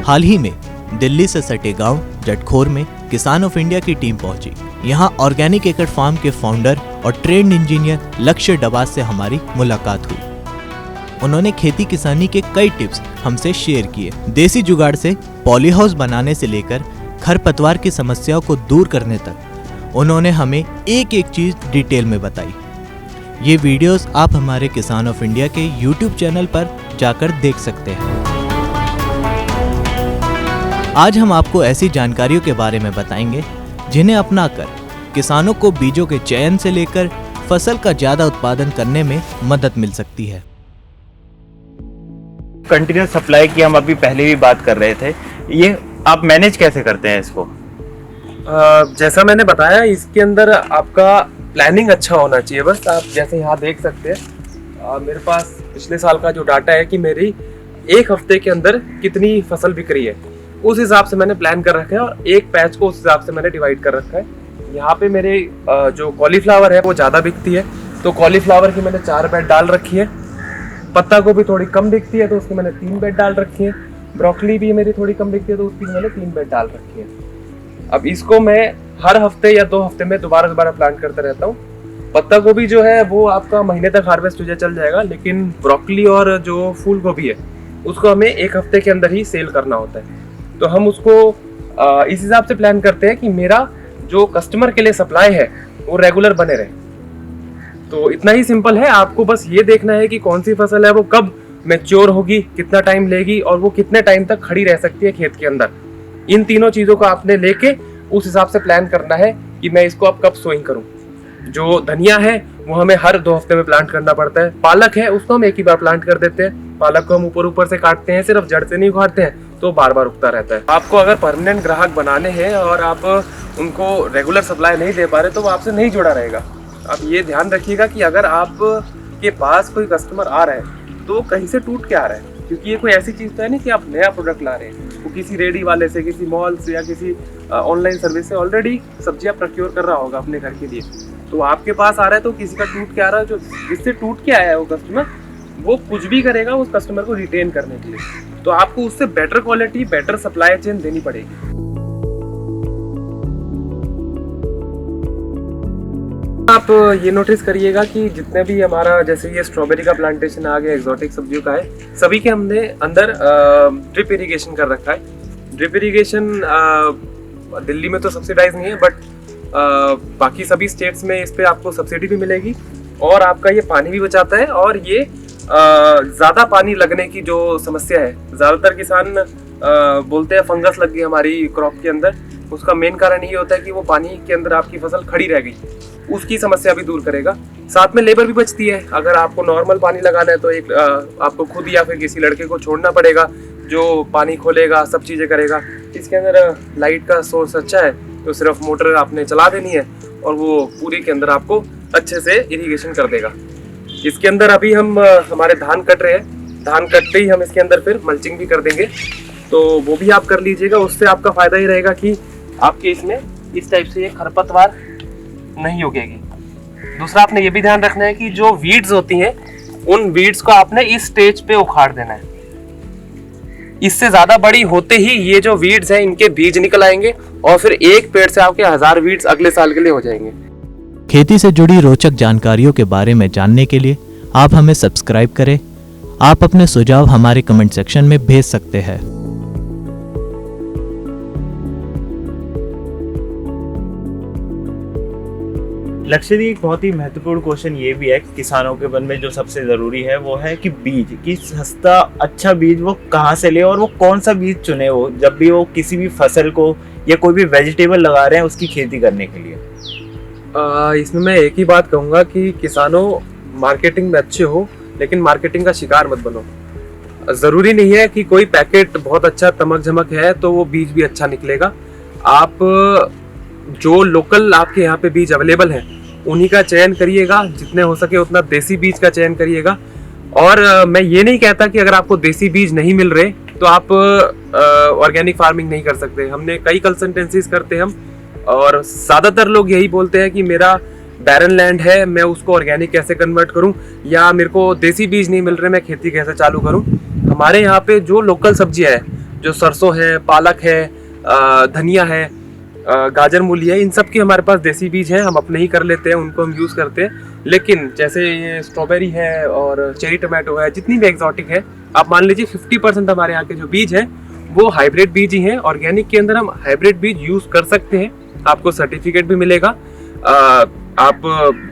हाल ही में दिल्ली से सटे गांव जटखोर में किसान ऑफ इंडिया की टीम पहुंची। यहां ऑर्गेनिक एकड़ फार्म के फाउंडर और ट्रेंड इंजीनियर लक्ष्य डबास से हमारी मुलाकात हुई। उन्होंने खेती किसानी के कई टिप्स हमसे शेयर किए। देसी जुगाड़ से पॉली हाउस बनाने से लेकर खरपतवार की समस्याओं को दूर करने तक उन्होंने हमें एक एक चीज डिटेल में बताई। ये वीडियोस आप हमारे किसान ऑफ इंडिया के YouTube चैनल पर जाकर देख सकते हैं। आज हम आपको ऐसी जानकारियों के बारे में बताएंगे जिन्हें अपनाकर किसानों को बीजों के चयन से लेकर फसल का ज्यादा उत्पादन करने में मदद मिल सकती है। कंटिन्यूस सप्लाई की हम अभी पहले भी बात कर रहे थे, ये आप मैनेज कैसे करते हैं इसको? जैसा मैंने बताया, इसके अंदर आपका प्लानिंग अच्छा होना चाहिए। बस आप जैसे यहाँ देख सकते हैं, मेरे पास पिछले साल का जो डाटा है कि मेरी एक हफ्ते के अंदर कितनी फसल बिक रही है, उस हिसाब से मैंने प्लान कर रखा है और एक पैच को उस हिसाब से मैंने डिवाइड कर रखा है। यहाँ पे मेरे जो कॉलीफ्लावर है वो ज़्यादा बिकती है, तो कॉलीफ्लावर की मैंने 4 बेड डाल रखी है। पत्ता गोभी थोड़ी कम बिकती है तो उसकी मैंने 3 बेड डाल रखी है। ब्रोकली भी मेरी थोड़ी कम बिकती है तो उसकी मैंने 3 बेड डाल रखी है। अब इसको मैं हर हफ्ते या 2 हफ्ते में दोबारा प्लांट करता रहता हूँ। पत्ता गोभी जो है वो आपका महीने तक हार्वेस्ट हो चल जाएगा, लेकिन ब्रोकली और जो फूल गोभी है उसको हमें 1 हफ्ते के अंदर ही सेल करना होता है। तो हम उसको इस हिसाब से प्लान करते हैं कि मेरा जो कस्टमर के लिए सप्लाई है वो रेगुलर बने रहे। तो इतना ही सिंपल है। आपको बस ये देखना है कि कौन सी फसल है वो कब मैच्योर होगी, कितना टाइम लेगी और वो कितने टाइम तक खड़ी रह सकती है खेत के अंदर। इन तीनों चीज़ों को आपने लेके उस हिसाब से प्लान करना है कि मैं इसको अब कब सोइंग करूँ। जो धनिया है वो हमें हर 2 हफ्ते में प्लांट करना पड़ता है। पालक है उसको हम एक ही बार प्लांट कर देते हैं। पालक को हम ऊपर से काटते हैं, सिर्फ जड़ से नहीं उखाड़ते हैं, तो बार उगता रहता है। आपको अगर परमानेंट ग्राहक बनाने हैं और आप उनको रेगुलर सप्लाई नहीं दे पा रहे तो वो आपसे नहीं जुड़ा रहेगा। आप ये ध्यान रखिएगा कि अगर आप के पास कोई कस्टमर आ रहा है तो कहीं से टूट के आ रहा है, क्योंकि ये कोई ऐसी चीज़ तो है नहीं कि आप नया प्रोडक्ट ला रहे हैं। वो किसी रेडी वाले से, किसी मॉल से या किसी ऑनलाइन सर्विस से ऑलरेडी सब्जियां प्रोक्योर कर रहा होगा अपने घर के लिए, तो आपके पास आ रहा है तो किसी का टूट के आ रहा है। जो जिससे टूट के आया है वो कस्टमर, वो कुछ भी करेगा उस कस्टमर को रिटेन करने के लिए, तो आपको उससे better quality, better supply chain देनी पड़ेगी। आप ये नोटिस करिएगा कि जितने भी हमारा, जैसे ये स्ट्रॉबेरी का प्लांटेशन आ गया, एक्सोटिक सब्जियों का है, सभी के हमने अंदर ड्रिप इरिगेशन कर रखा है। ड्रिप इरिगेशन दिल्ली में तो सब्सिडाइज नहीं है, बट बाकी सभी स्टेट्स में इस पे आपको सब्सिडी भी मिलेगी और आपका ये पानी भी बचाता है। और ये ज़्यादा पानी लगने की जो समस्या है, ज़्यादातर किसान बोलते हैं फंगस लग गई हमारी क्रॉप के अंदर, उसका मेन कारण ये होता है कि वो पानी के अंदर आपकी फसल खड़ी रह गई। उसकी समस्या भी दूर करेगा। साथ में लेबर भी बचती है। अगर आपको नॉर्मल पानी लगाना है तो एक आपको खुद या फिर किसी लड़के को छोड़ना पड़ेगा जो पानी खोलेगा, सब चीज़ें करेगा। इसके अंदर लाइट का सोर्स अच्छा है, तो सिर्फ मोटर आपने चला देनी है और वो पूरे के अंदर आपको अच्छे से इरिगेशन कर देगा। इसके अंदर अभी हम हमारे धान कट रहे हैं, धान कटते ही हम इसके अंदर फिर मल्चिंग भी कर देंगे, तो वो भी आप कर लीजिएगा। उससे आपका फायदा ये रहेगा कि आपके इसमें इस टाइप से ये खरपतवार नहीं उगेगी। दूसरा आपने ये भी ध्यान रखना है कि जो वीड्स होती हैं, उन वीड्स को आपने इस स्टेज पे उखाड़ देना है। इससे ज्यादा बड़ी होते ही ये जो वीड्स हैं इनके बीज निकल आएंगे और फिर एक पेड़ से आपके 1000 वीड्स अगले साल के लिए हो जाएंगे। खेती से जुड़ी रोचक जानकारियों के बारे में जानने के लिए आप हमें सब्सक्राइब करें। आप अपने सुझाव हमारे कमेंट सेक्शन में भेज सकते हैं। लक्ष्य जी, एक बहुत ही महत्वपूर्ण क्वेश्चन ये भी है कि किसानों के मन में जो सबसे ज़रूरी है वो है कि बीज की सस्ता अच्छा बीज वो कहाँ से ले और वो कौन सा बीज चुने, वो जब भी वो किसी भी फसल को या कोई भी वेजिटेबल लगा रहे हैं उसकी खेती करने के लिए। इसमें मैं एक ही बात कहूँगा कि किसानों मार्केटिंग में अच्छे हो, लेकिन मार्केटिंग का शिकार मत बनो। ज़रूरी नहीं है कि कोई पैकेट बहुत अच्छा तमक झमक है तो वो बीज भी अच्छा निकलेगा। आप जो लोकल आपके यहाँ पे बीज अवेलेबल है उन्हीं का चयन करिएगा, जितने हो सके उतना देसी बीज का चयन करिएगा। और मैं ये नहीं कहता कि अगर आपको देसी बीज नहीं मिल रहे तो आप ऑर्गेनिक फार्मिंग नहीं कर सकते। हमने कई कंसल्टेंसीज करते हैं हम, और ज़्यादातर लोग यही बोलते हैं कि बैरन लैंड है, मैं उसको ऑर्गेनिक कैसे कन्वर्ट करूं, या मेरे को देसी बीज नहीं मिल रहे, मैं खेती कैसे चालू करूं। हमारे यहाँ पे जो लोकल सब्जियां है, जो सरसों है, पालक है, धनिया है, गाजर मूली है, इन सब की हमारे पास देसी बीज है, हम अपने ही कर लेते हैं, उनको हम यूज़ करते हैं। लेकिन जैसे ये स्ट्रॉबेरी है और चेरी टमाटो है, जितनी भी एक्सोटिक है, आप मान लीजिए 50% हमारे यहाँ के जो बीज हैं वो हाइब्रिड बीज ही हैं। ऑर्गेनिक के अंदर हम हाइब्रिड बीज यूज़ कर सकते हैं, आपको सर्टिफिकेट भी मिलेगा। आप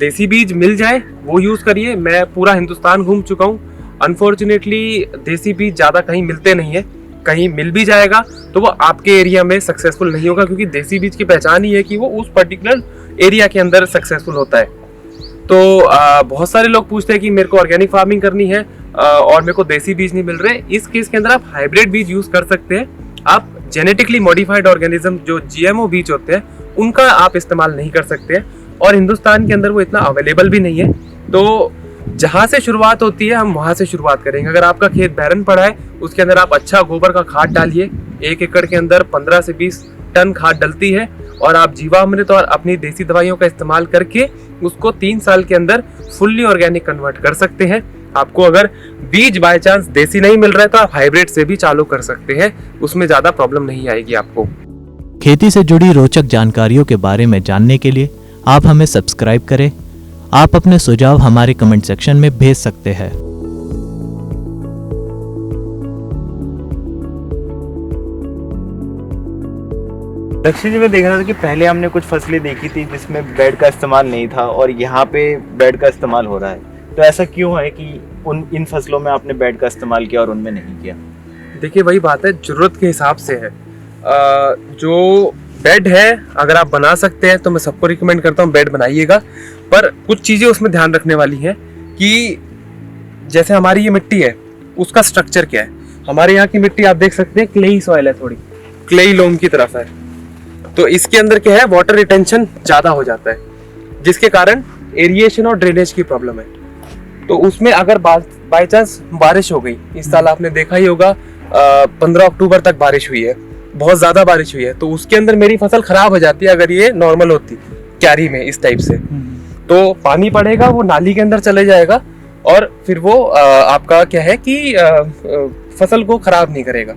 देसी बीज मिल जाए वो यूज़ करिए। मैं पूरा हिंदुस्तान घूम चुका हूँ, अनफॉर्चुनेटली देसी बीज ज़्यादा कहीं मिलते नहीं है, कहीं मिल भी जाएगा तो वो आपके एरिया में सक्सेसफुल नहीं होगा, क्योंकि देसी बीज की पहचान ही है कि वो उस पर्टिकुलर एरिया के अंदर सक्सेसफुल होता है। तो बहुत सारे लोग पूछते हैं कि मेरे को ऑर्गेनिक फार्मिंग करनी है और मेरे को देसी बीज नहीं मिल रहे। इस केस के अंदर आप हाइब्रिड बीज यूज कर सकते हैं। आप जेनेटिकली मॉडिफाइड ऑर्गेनिज्म जो जीएमओ बीज होते हैं उनका आप इस्तेमाल नहीं कर सकते हैं, और हिंदुस्तान के अंदर वो इतना अवेलेबल भी नहीं है। तो जहाँ से शुरुआत होती है हम वहाँ से शुरुआत करेंगे। अगर आपका खेत बैरन पड़ा है, उसके अंदर आप अच्छा गोबर का खाद डालिए। 1 एकड़ के अंदर 15 से 20 टन खाद डलती है, और आप जीवामृत और अपनी देसी दवाइयों का इस्तेमाल करके उसको 3 साल के अंदर फुल्ली ऑर्गेनिक कन्वर्ट कर सकते हैं। आपको अगर बीज बाय चांस देसी नहीं मिल रहा है तो आप हाइब्रिड से भी चालू कर सकते हैं, उसमें ज़्यादा प्रॉब्लम नहीं आएगी आपको। खेती से जुड़ी रोचक जानकारियों के बारे में जानने के लिए आप हमें सब्सक्राइब करें। आप अपने सुझाव हमारे कमेंट सेक्शन में भेज सकते हैं। लक्ष्य जी, मैं देख रहा था कि पहले हमने कुछ फसलें देखी थी जिसमें बेड का इस्तेमाल नहीं था और यहाँ पे बेड का इस्तेमाल हो रहा है, तो ऐसा क्यों है कि इन फसलों में आपने बेड का इस्तेमाल किया और उनमें नहीं किया? देखिए वही बात है, जरूरत के हिसाब से है। जो बेड है अगर आप बना सकते हैं तो मैं सबको रिकमेंड करता हूँ बेड बनाइएगा, पर कुछ चीज़ें उसमें ध्यान रखने वाली हैं कि जैसे हमारी ये मिट्टी है उसका स्ट्रक्चर क्या है। हमारे यहाँ की मिट्टी आप देख सकते हैं क्लेई सॉइल है, थोड़ी क्लेई लोम की तरफ है, तो इसके अंदर क्या है, वाटर रिटेंशन ज़्यादा हो जाता है, जिसके कारण एरिएशन और ड्रेनेज की प्रॉब्लम है। तो उसमें अगर बाय चांस बारिश हो गई, इस साल आपने देखा ही होगा 15 अक्टूबर तक बारिश हुई है, बहुत ज़्यादा बारिश हुई है, तो उसके अंदर मेरी फसल खराब हो जाती है अगर ये नॉर्मल होती क्यारी में इस टाइप से। तो पानी पड़ेगा, वो नाली के अंदर चले जाएगा और फिर वो आपका क्या है कि फसल को खराब नहीं करेगा।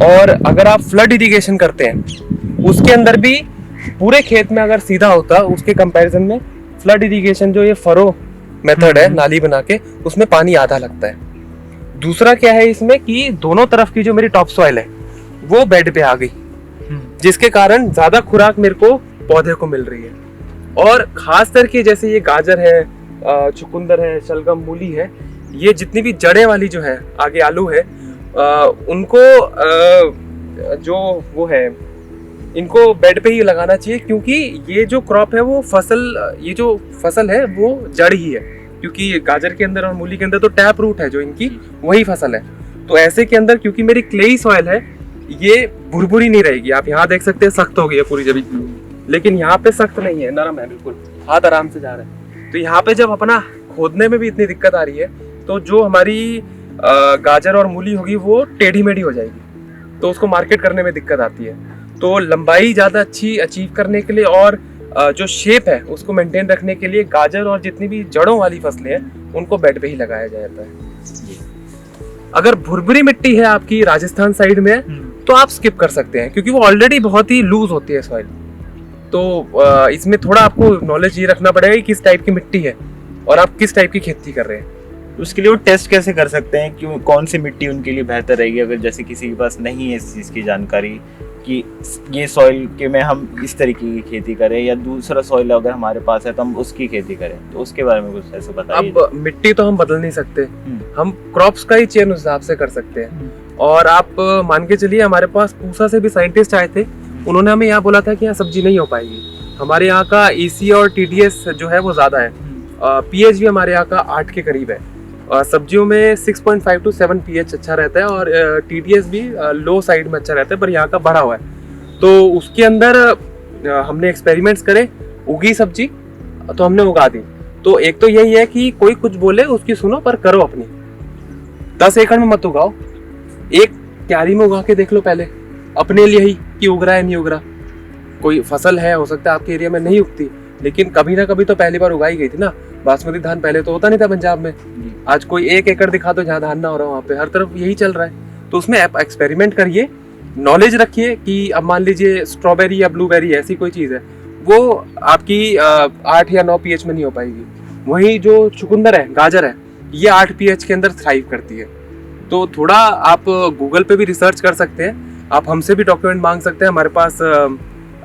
और अगर आप फ्लड इरिगेशन करते हैं उसके अंदर भी पूरे खेत में अगर सीधा होता, उसके कंपैरिजन में फ्लड इरिगेशन जो ये फरो मेथड है नाली बना के, उसमें पानी आधा लगता है। दूसरा क्या है इसमें कि दोनों तरफ की जो मेरी टॉप सॉइल है वो बेड पे आ गई, जिसके कारण ज्यादा खुराक मेरे को पौधे को मिल रही है। और खास करके जैसे ये गाजर है, चुकंदर है, शलगम, मूली है, ये जितनी भी जड़ें वाली जो है, आगे आलू है, उनको जो वो है इनको बेड पे ही लगाना चाहिए, क्योंकि ये जो क्रॉप है वो ये जो फसल है वो जड़ ही है, क्योंकि गाजर के अंदर और मूली के अंदर तो टैप रूट है जो इनकी, वही फसल है। तो ऐसे के अंदर क्योंकि मेरी क्लेई सॉइल है, ये भुरभुरी नहीं रहेगी। आप यहाँ देख सकते हैं सख्त हो गई है पूरी जमीन, लेकिन यहाँ पे सख्त नहीं है, नरम है बिल्कुल, हाथ आराम से जा रहा है। तो यहाँ पे जब अपना खोदने में भी इतनी दिक्कत आ रही है, तो जो हमारी गाजर और मूली होगी वो टेढ़ी मेढ़ी हो जाएगी, तो उसको मार्केट करने में दिक्कत आती है। तो लंबाई ज़्यादा अच्छी अचीव करने के लिए और जो शेप है उसको मेंटेन रखने के लिए गाजर और जितनी भी जड़ों वाली फसलें हैं उनको बेड पे ही लगाया जाता है। अगर भुरभुरी मिट्टी है आपकी राजस्थान साइड में तो आप स्किप कर सकते हैं, क्योंकि वो ऑलरेडी बहुत ही लूज होती है सॉइल। तो इसमें थोड़ा आपको नॉलेज ये रखना पड़ेगा कि किस टाइप की मिट्टी है और आप किस टाइप की खेती कर रहे हैं। उसके लिए वो टेस्ट कैसे कर सकते हैं कि कौन सी मिट्टी उनके लिए बेहतर रहेगी, अगर जैसे किसी के पास नहीं है इस चीज़ की जानकारी कि ये सॉइल के में हम इस तरीके की खेती करें या दूसरा सॉइल अगर हमारे पास है तो हम उसकी खेती करें, तो उसके बारे में कुछ ऐसे बताइए। अब मिट्टी तो हम बदल नहीं सकते, हम क्रॉप्स का ही चयन उस हिसाब से कर सकते हैं। और आप मान के चलिए हमारे पास पूसा से भी साइंटिस्ट आए थे, उन्होंने हमें यहाँ बोला था कि यहाँ सब्जी नहीं हो पाएगी। हमारे यहाँ का EC और TDS जो है वो ज़्यादा है, pH भी हमारे यहाँ का 8 के करीब है, सब्जियों में 6.5 to 7 pH अच्छा रहता है, और TDS भी लो साइड में अच्छा रहता है, पर यहाँ का बढ़ा हुआ है। तो उसके अंदर हमने एक्सपेरिमेंट्स करे, उगी सब्जी तो हमने उगा दी। तो एक तो यही है कि कोई कुछ बोले उसकी सुनो पर करो अपनी। 10 एकड़ में मत उगाओ, एक क्यारी में उगा के देख लो पहले अपने लिए ही कि उग रहा है नहीं उग रहा। कोई फसल है, हो सकता है आपके एरिया में नहीं उगती, लेकिन कभी ना कभी तो पहली बार उगाई गई थी ना। बासमती धान पहले तो होता नहीं था पंजाब में। आज कोई 1 एकड़ दिखा दो जहाँ धान ना हो रहा, वहाँ पे हर तरफ यही चल रहा है। तो उसमें आप एक्सपेरिमेंट करिए, नॉलेज रखिए कि अब मान लीजिए स्ट्रॉबेरी या ब्लूबेरी ऐसी कोई चीज़ है, वो आपकी 8 या 9 pH में नहीं हो पाएगी। वहीं जो चुकंदर है, गाजर है, ये 8 pH के अंदर थ्राइव करती है। तो थोड़ा आप गूगल पे भी रिसर्च कर सकते हैं, आप हमसे भी डॉक्यूमेंट मांग सकते हैं। हमारे पास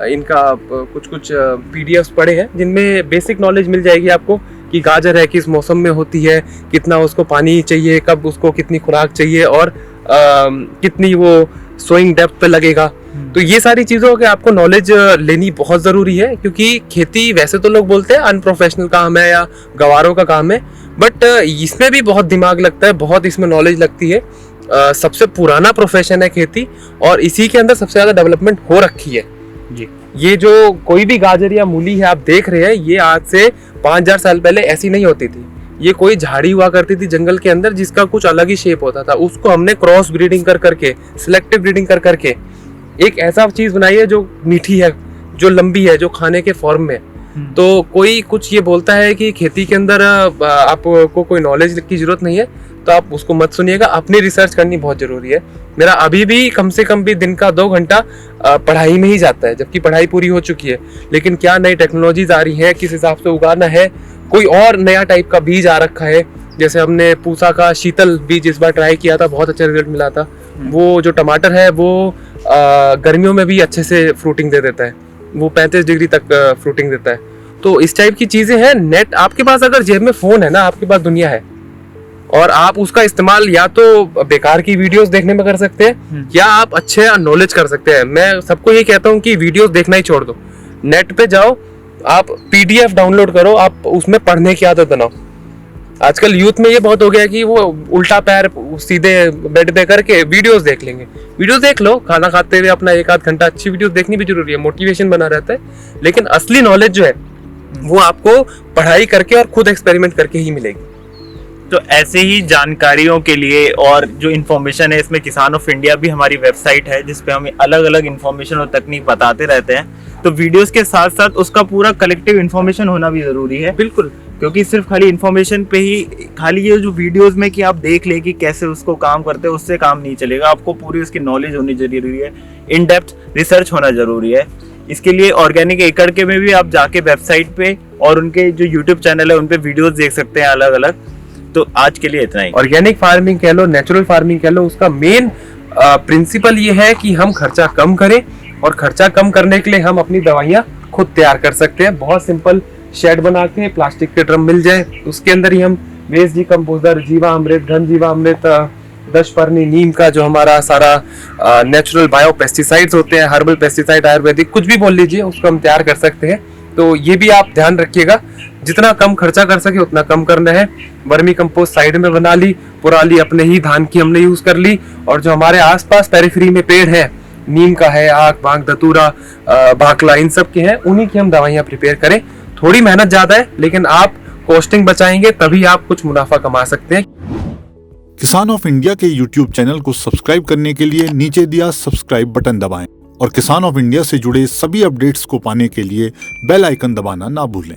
इनका कुछ PDFs पड़े हैं जिनमें बेसिक नॉलेज मिल जाएगी आपको कि गाजर है किस मौसम में होती है, कितना उसको पानी चाहिए, कब उसको कितनी खुराक चाहिए और कितनी वो सोइंग डेप्थ पे लगेगा। तो ये सारी चीज़ों के आपको नॉलेज लेनी बहुत ज़रूरी है, क्योंकि खेती वैसे तो लोग बोलते हैं अनप्रोफेशनल काम है या गवारों का काम है, बट इसमें भी बहुत दिमाग लगता है, बहुत इसमें नॉलेज लगती है। सबसे पुराना प्रोफेशन है खेती और इसी के अंदर सबसे ज़्यादा डेवलपमेंट हो रखी है जी। ये जो कोई भी गाजर या मूली है आप देख रहे हैं, ये आज से 5000 साल पहले ऐसी नहीं होती थी। ये कोई झाड़ी हुआ करती थी जंगल के अंदर जिसका कुछ अलग ही शेप होता था, उसको हमने क्रॉस ब्रीडिंग कर करके, सिलेक्टिव ब्रीडिंग कर करके एक ऐसा चीज बनाई है जो मीठी है, जो लंबी है, जो खाने के फॉर्म में। तो कोई कुछ ये बोलता है कि खेती के अंदर आपको कोई नॉलेज की जरूरत नहीं है, तो आप उसको मत सुनिएगा, अपनी रिसर्च करनी बहुत जरूरी है। मेरा अभी भी कम से कम भी दिन का 2 घंटा पढ़ाई में ही जाता है, जबकि पढ़ाई पूरी हो चुकी है। लेकिन क्या नई टेक्नोलॉजीज आ रही है, किस हिसाब से उगाना है, कोई और नया टाइप का बीज आ रखा है। जैसे हमने पूसा का शीतल बीज इस बार ट्राई किया था, बहुत अच्छा रिजल्ट मिला था। वो जो टमाटर है वो गर्मियों में भी अच्छे से फ्रूटिंग दे देता है, वो 35 डिग्री तक फ्रूटिंग देता है। तो इस टाइप की चीजें हैं। नेट आपके पास, अगर जेब में फोन है ना, आपके पास दुनिया है और आप उसका इस्तेमाल या तो बेकार की वीडियोस देखने में कर सकते हैं या आप अच्छे नॉलेज कर सकते हैं। मैं सबको ये कहता हूँ कि वीडियोस देखना ही छोड़ दो, नेट पे जाओ, आप PDF डाउनलोड करो, आप उसमें पढ़ने की आदत बनाओ। आजकल यूथ में ये बहुत हो गया है कि वो उल्टा पैर सीधे बेड पे करके वीडियोस देख लेंगे। वीडियोस देख लो, खाना खाते हुए अपना 1-8 घंटा अच्छी वीडियोस देखनी भी जरूरी है, मोटिवेशन बना रहता है। लेकिन असली नॉलेज जो है वो आपको पढ़ाई करके और खुद एक्सपेरिमेंट करके ही मिलेगी। तो ऐसे ही जानकारियों के लिए और जो इन्फॉर्मेशन है, इसमें किसान ऑफ इंडिया भी हमारी वेबसाइट है जिसपे हम अलग अलग इन्फॉर्मेशन और तकनीक बताते रहते हैं। तो वीडियोस के साथ साथ उसका पूरा कलेक्टिव इन्फॉर्मेशन होना भी जरूरी है। बिल्कुल, क्योंकि सिर्फ खाली इन्फॉर्मेशन पे ही, खाली ये जो वीडियोस में कि आप देख ले कि कैसे उसको काम करते हैं, उससे काम नहीं चलेगा। आपको पूरी उसकी नॉलेज होनी जरूरी है, इन डेप्थ रिसर्च होना जरूरी है। इसके लिए ऑर्गेनिक एकड़ के में भी आप जाके वेबसाइट पे और उनके जो यूट्यूब चैनल है उन पे वीडियोस देख सकते हैं अलग अलग। तो आज के लिए इतना ही। ऑर्गेनिक फार्मिंग कह लो, नेचुरल फार्मिंग कह लो, उसका मेन प्रिंसिपल ये है कि हम खर्चा कम करें, और खर्चा कम करने के लिए हम अपनी दवाइयाँ खुद तैयार कर सकते हैं। बहुत सिंपल शेड बना के, प्लास्टिक के ड्रम मिल जाए, उसके अंदर ही हम वेस्ट डिकम्पोजर, जीवामृत, घन जीवामृत, दशपर्णी, नीम का जो हमारा सारा नेचुरल बायो पेस्टिसाइड्स होते हैं, हर्बल पेस्टिसाइड, आयुर्वेदिक, कुछ भी बोल लीजिए, उसको हम तैयार कर सकते हैं। तो ये भी आप ध्यान रखिएगा, जितना कम खर्चा कर सके उतना कम करना है। वर्मी कंपोस्ट साइड में बना ली, पुराली अपने ही धान की हमने यूज कर ली, और जो हमारे आसपास पेरिफेरी में पेड़ है, नीम का है, आक, भांग, धतूरा, भाकला, इन सब के हैं, उन्हीं की हम दवाइयाँ प्रिपेयर करें। थोड़ी मेहनत ज्यादा है, लेकिन आप कॉस्टिंग बचाएंगे तभी आप कुछ मुनाफा कमा सकते हैं। किसान ऑफ इंडिया के YouTube चैनल को सब्सक्राइब करने के लिए नीचे दिया सब्सक्राइब बटन दबाएं और किसान ऑफ इंडिया से जुड़े सभी अपडेट्स को पाने के लिए बेल आइकन दबाना ना भूलें।